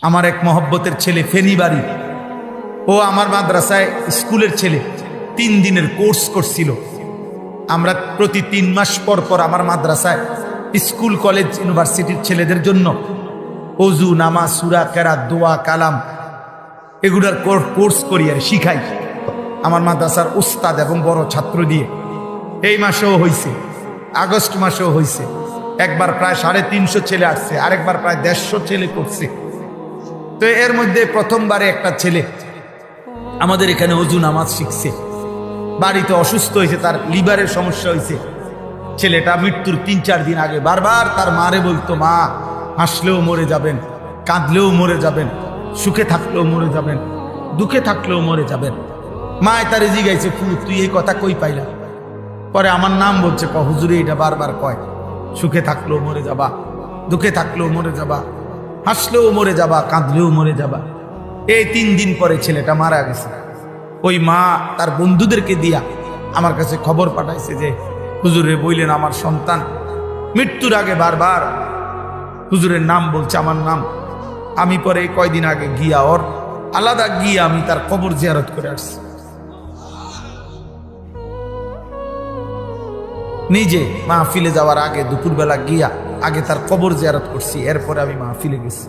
আমার এক মহব্বতের ছেলে ফেনীবাড়ি, ও আমার মাদ্রাসায় স্কুলের ছেলে 3 দিনের কোর্স করছিল। আমরা প্রতি 3 মাস পর পর আমার মাদ্রাসায় স্কুল কলেজ ইউনিভার্সিটির ছেলেদের জন্য অজু, নামাজ, সূরা, কেরাত, দোয়া, কালাম এগুলার কোর্স করি আর শিখাই আমার মাদ্রাসার উস্তাদ এবং বড় ছাত্র দিয়ে। এই মাসেও হয়েছে, আগস্ট মাসেও হয়েছে। একবার প্রায় 350 ছেলে আসছে, আরেকবার প্রায় 150 ছেলে করছে। তো এর মধ্যে প্রথমবারে একটা ছেলে আমাদের এখানে অজু নামাজ শিখছে, বাড়িতে অসুস্থ হয়েছে, তার লিভারের সমস্যা হয়েছে। ছেলেটা মৃত্যুর 3-4 দিন আগে বারবার তার মারে বলতো, মা হাসলেও মরে যাবেন, কাঁদলেও মরে যাবেন, সুখে থাকলেও মরে যাবেন, দুঃখে থাকলেও মরে যাবেন। মায় তারে জিগাইছে, তুই এই কথা কই পাইলা? পরে আমার নাম বলছে, হুজুরে এটা বারবার কয়, সুখে থাকলেও মরে যাবা, দুঃখে থাকলেও মরে যাবা, হাসলেও মরে যাবা, কাঁদলেও মরে যাবা। এই 3 দিন পরে ছেলেটা মারা গেছে। ওই মা তার বন্ধুদেরকে দিয়া আমার কাছে খবর পাঠাইছে যে হুজুরে বললেন আমার সন্তান মৃত্যুর আগে বারবার হুজুরের নাম বলছে, আমার নাম। আমি পরে কয়দিন আগে গিয়া ওর আলাদা গিয়া আমি তার কবর জিয়ারত করে আসছি। নিজে মাহফিলে যাওয়ার আগে দুপুরবেলা গিয়া আগে তার কবর জিয়ারত করছি, এরপরে আমি মাহফিলে গেছি।